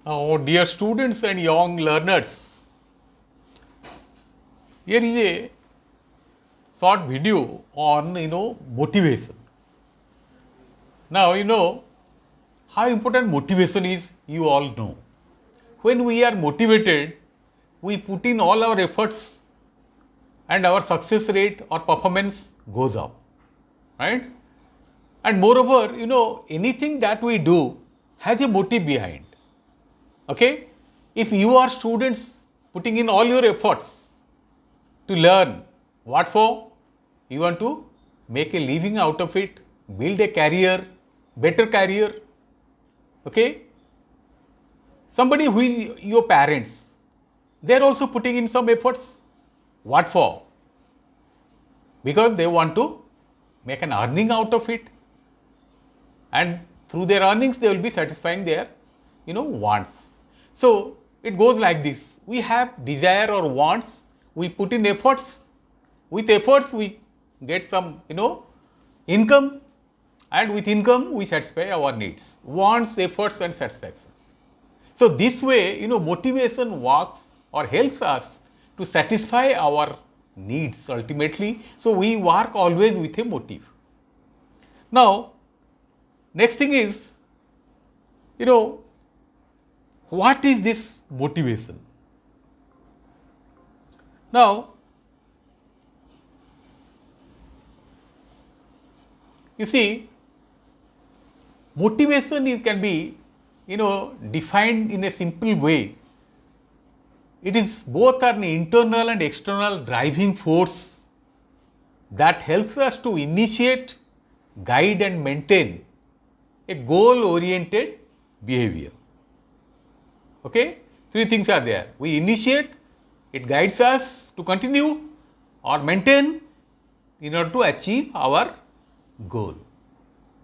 Oh, dear students and young learners, here is a short video on motivation. Now how important motivation is, you all know. When we are motivated, we put in all our efforts and our success rate or performance goes up, right? And moreover, anything that we do has a motive behind. Okay? If you are students putting in all your efforts to learn, what for? You want to make a living out of it, build a career, better career. Okay? Somebody who is your parents, they are also putting in some efforts. What for? Because they want to make an earning out of it, and through their earnings they will be satisfying their wants. So it goes like this: we have desire or wants, we put in efforts, with efforts we get some income, and with income we satisfy our needs, wants, efforts and satisfaction. So this way motivation works or helps us to satisfy our needs ultimately. So we work always with a motive. Now next thing is, what is this motivation? Now, you see, motivation can be, defined in a simple way. It is both an internal and external driving force that helps us to initiate, guide and maintain a goal-oriented behavior. Okay? Three things are there. We initiate, it guides us to continue or maintain in order to achieve our goal.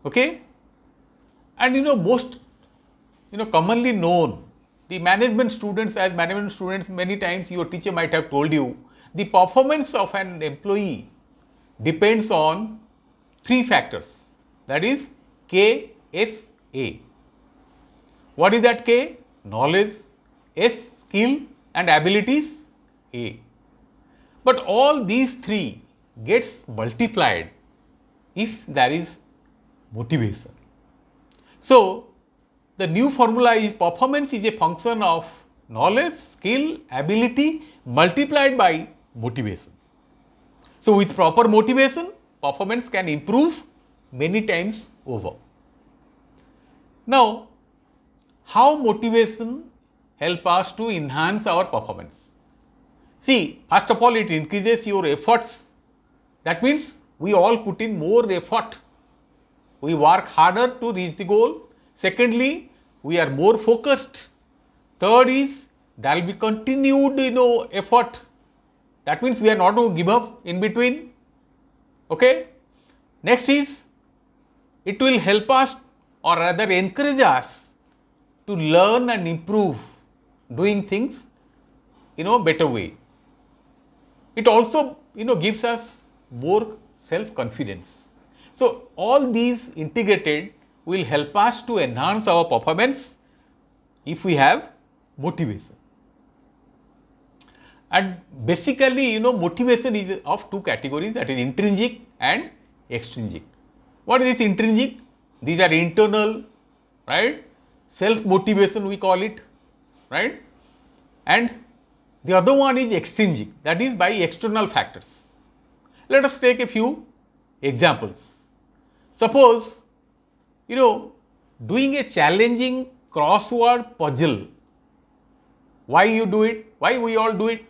Okay? And most commonly known, the management students, as management students, many times your teacher might have told you, the performance of an employee depends on three factors, that is K, S, A. What is that K? Knowledge, S, skill and abilities, A. But all these three gets multiplied if there is motivation. So the new formula is performance is a function of knowledge, skill, ability multiplied by motivation. So with proper motivation, performance can improve many times over. Now, how motivation help us to enhance our performance? See, first of all, it increases your efforts. That means we all put in more effort. We work harder to reach the goal. Secondly, we are more focused. Third is, there will be continued effort. That means we are not going to give up in between. Okay. Next is, it will help us or rather encourage us to learn and improve doing things better way. It also gives us more self-confidence. So all these integrated will help us to enhance our performance if we have motivation. And basically motivation is of two categories, that is intrinsic and extrinsic. What is this intrinsic? These are internal, right? Self-motivation we call it, right? And the other one is extrinsic, that is by external factors. Let us take a few examples. Suppose, doing a challenging crossword puzzle. Why you do it? Why we all do it?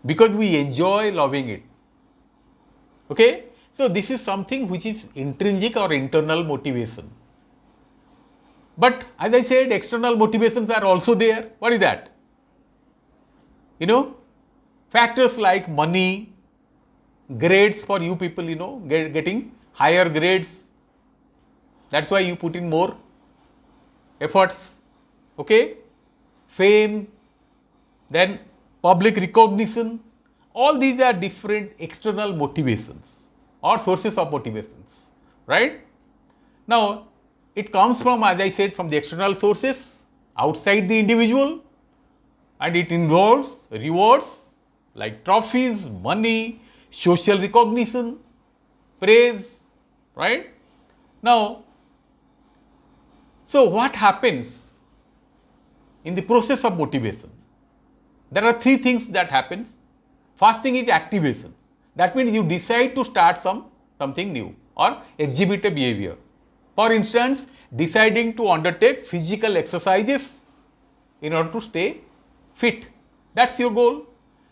Because we enjoy loving it. Okay? So this is something which is intrinsic or internal motivation. But as I said, external motivations are also there. What is that? Factors like money, grades for you people, getting higher grades. That's why you put in more efforts. Okay? Fame, then public recognition. All these are different external motivations or sources of motivations, right? Now, it comes from, as I said, from the external sources. outside the individual, and it involves rewards like trophies, money, social recognition, praise, right? Now, so what happens in the process of motivation? There are three things that happens. First thing is activation. That means you decide to start something new or exhibit a behavior. For instance, deciding to undertake physical exercises in order to stay fit. That's your goal.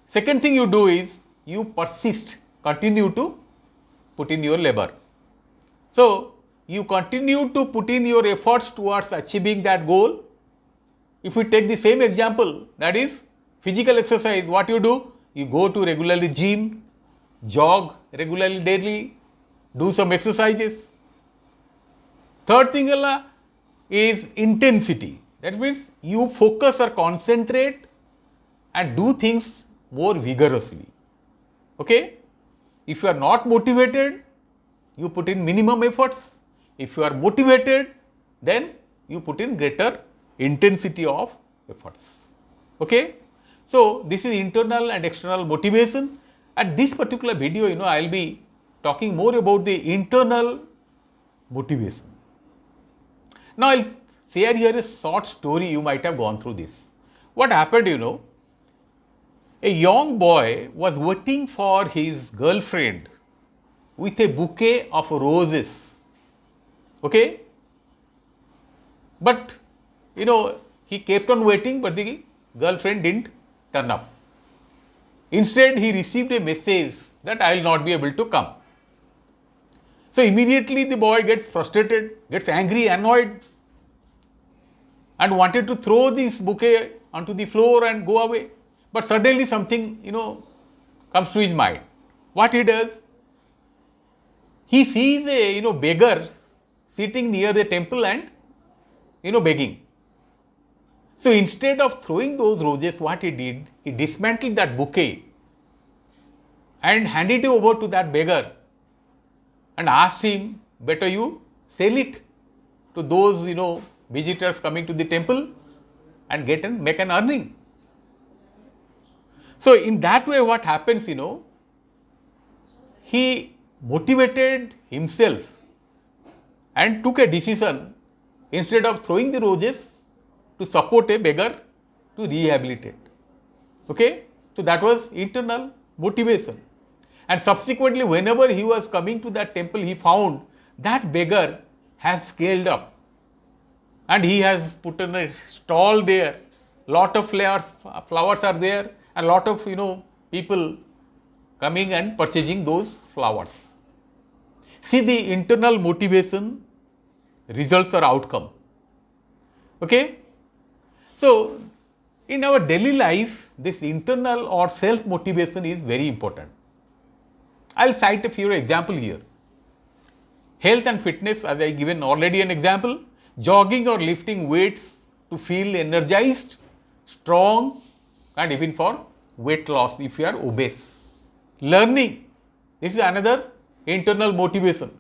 Second thing you do is you persist, continue to put in your labor. So, you continue to put in your efforts towards achieving that goal. If we take the same example, that is physical exercise, what you do? You go to regularly gym, jog regularly daily, do some exercises. Third thing is intensity. That means you focus or concentrate and do things more vigorously. Okay? If you are not motivated, you put in minimum efforts. If you are motivated, then you put in greater intensity of efforts. Okay? So, this is internal and external motivation. At this particular video, I will be talking more about the internal motivation. Now, I will share here a short story. You might have gone through this. What happened, a young boy was waiting for his girlfriend with a bouquet of roses. Okay? But, he kept on waiting, but the girlfriend didn't turn up. Instead, he received a message that I will not be able to come. So, immediately the boy gets frustrated, gets angry, annoyed, and wanted to throw this bouquet onto the floor and go away. But suddenly something, comes to his mind. What he does? He sees a, beggar sitting near the temple and, begging. So, instead of throwing those roses, what he did, he dismantled that bouquet and handed it over to that beggar and asked him, better you sell it to those, visitors coming to the temple and make an earning. So, in that way what happens, he motivated himself and took a decision instead of throwing the roses to support a beggar to rehabilitate. Okay? So, that was internal motivation. And subsequently, whenever he was coming to that temple, he found that beggar has scaled up and he has put in a stall there. Lot of flowers are there, and lot of people coming and purchasing those flowers. See the internal motivation, results or outcome. Okay? So, in our daily life, this internal or self motivation is very important. I will cite a few examples here. Health and fitness, as I given already an example, jogging or lifting weights to feel energized, strong, and even for weight loss if you are obese. Learning, this is another internal motivation.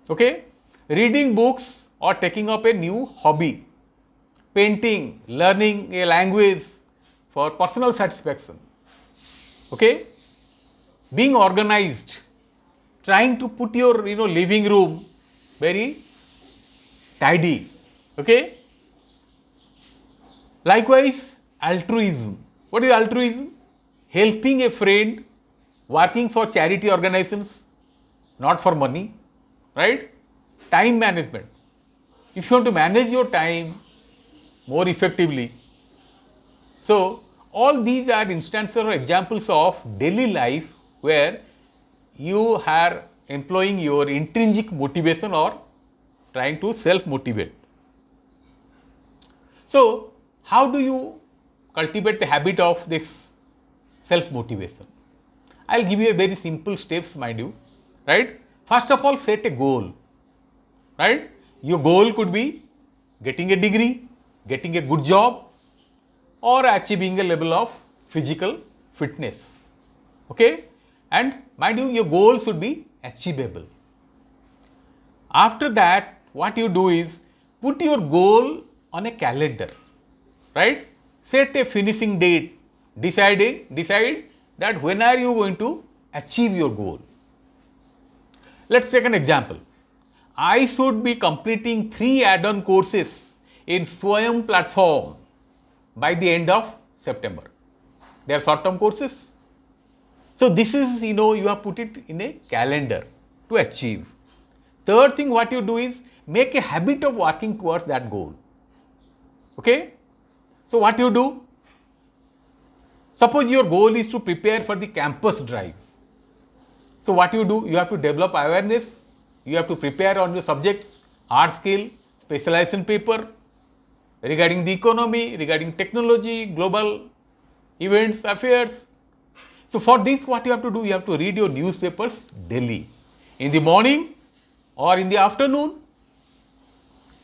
Okay? Reading books or taking up a new hobby. Painting, learning a language for personal satisfaction. Okay? Being organized, trying to put your living room very tidy. Okay? Likewise, altruism. What is altruism? Helping a friend, working for charity organizations, not for money, right? Time management. If you want to manage your time more effectively. So, all these are instances or examples of daily life where you are employing your intrinsic motivation or trying to self-motivate. So, how do you cultivate the habit of this self-motivation? I will give you a very simple steps, mind you, right? First of all, set a goal, right? Your goal could be getting a degree, getting a good job, or achieving a level of physical fitness. Okay? And mind you, your goal should be achievable. After that, what you do is put your goal on a calendar, right? Set a finishing date, decide that when are you going to achieve your goal. Let's take an example. I should be completing 3 add-on courses in Swayam platform by the end of September. They are short-term courses. So this is, you have put it in a calendar to achieve. Third thing what you do is make a habit of working towards that goal. Okay? So what you do? Suppose your goal is to prepare for the campus drive. So what you do? You have to develop awareness. You have to prepare on your subjects, hard skill, specialization paper, regarding the economy, regarding technology, global events, affairs. So for this, what you have to do? You have to read your newspapers daily. In the morning or in the afternoon.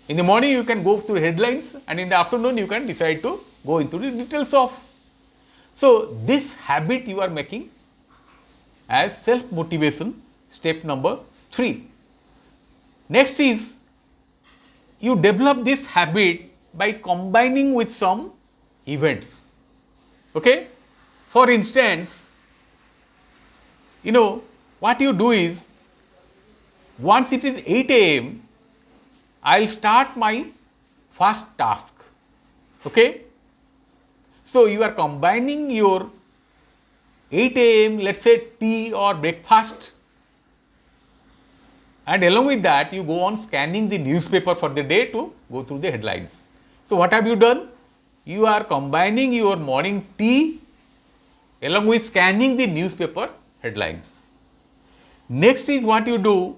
In the morning, you can go through headlines, and in the afternoon, you can decide to go into the details of. So this habit you are making as self-motivation, step number 3. Next is, you develop this habit by combining with some events. Okay? For instance, what you do is, once it is 8 a.m., I will start my first task. Okay? So you are combining your 8 a.m., let's say tea or breakfast, and along with that you go on scanning the newspaper for the day to go through the headlines. So what have you done? You are combining your morning tea along with scanning the newspaper headlines. Next is what you do,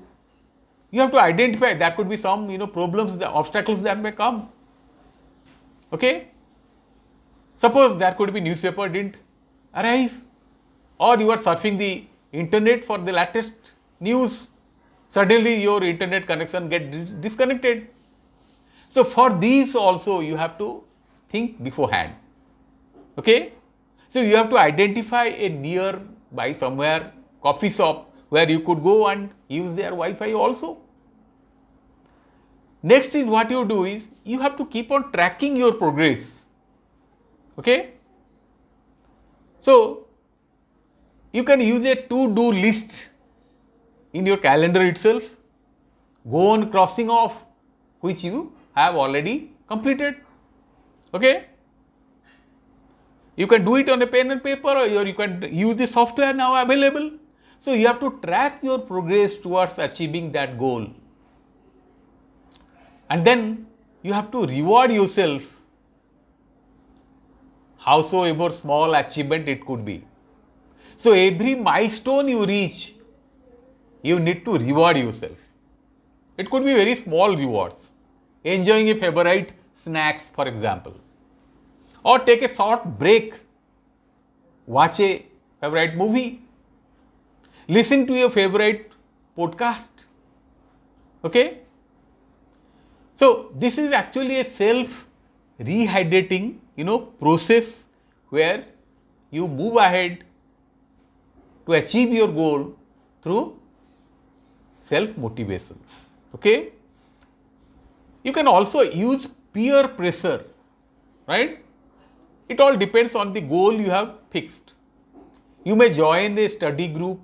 you have to identify there could be some problems, the obstacles that may come. Okay? Suppose there could be newspaper didn't arrive, or you are surfing the internet for the latest news. Suddenly your internet connection get disconnected. So for these also you have to think beforehand. Okay? So you have to identify a nearby somewhere coffee shop where you could go and use their Wi-Fi also. Next is what you do is, you have to keep on tracking your progress. Okay? So you can use a to-do list in your calendar itself. Go on crossing off which you have already completed. Okay? You can do it on a pen and paper, or you can use the software now available. So you have to track your progress towards achieving that goal. And then you have to reward yourself, howsoever small achievement it could be. So every milestone you reach, you need to reward yourself. It could be very small rewards. Enjoying a favorite snacks, for example. Or take a short break. Watch a favorite movie. Listen to your favorite podcast. Okay? So this is actually a self-rehydrating, process where you move ahead to achieve your goal through self-motivation. Okay? You can also use peer pressure, right? It all depends on the goal you have fixed. You may join a study group.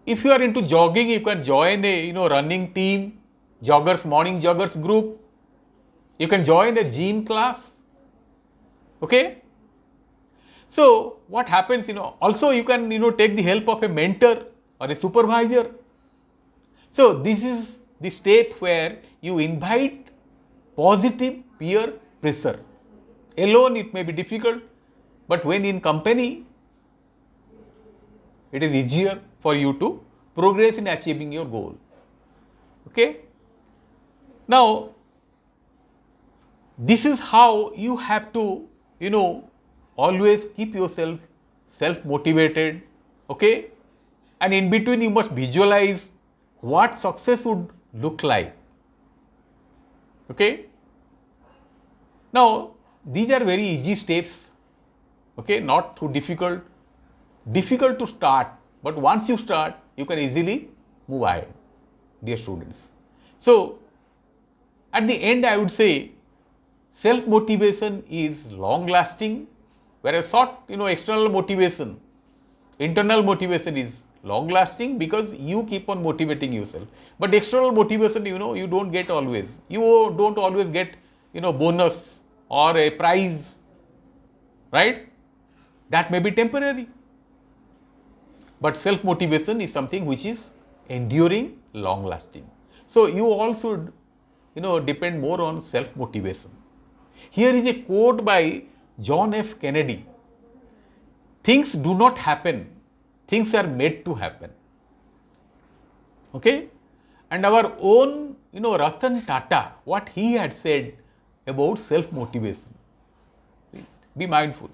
If you are into jogging, you can join a running team, morning joggers group. You can join a gym class. Okay? So what happens, also you can take the help of a mentor or a supervisor. So this is the step where you invite positive peer pressure. Alone it may be difficult, but when in company, it is easier for you to progress in achieving your goal. Okay? Now, this is how you have to, always keep yourself self-motivated. Okay? And in between you must visualize what success would look like. Okay? Now, these are very easy steps, okay, not too difficult. Difficult to start, but once you start, you can easily move ahead, dear students. So, At the end, I would say self-motivation is long-lasting, whereas short, external motivation, internal motivation is long-lasting because you keep on motivating yourself. But external motivation, you don't get always. You don't always get, bonus or a prize, right? That may be temporary. But self-motivation is something which is enduring, long-lasting. So you all should, depend more on self-motivation. Here is a quote by John F. Kennedy. Things do not happen, things are made to happen. Okay? And our own, Ratan Tata, what he had said about self-motivation. Be mindful.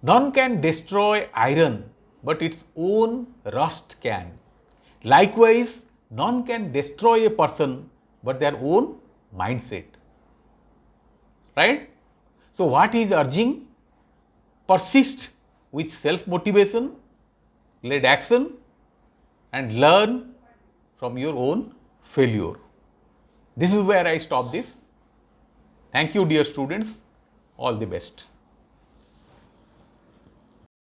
None can destroy iron, but its own rust can. Likewise, none can destroy a person, but their own mindset. Right? So, what he is urging? Persist with self-motivation, lead action, and learn from your own failure. This is where I stop this. Thank you, dear students. All the best.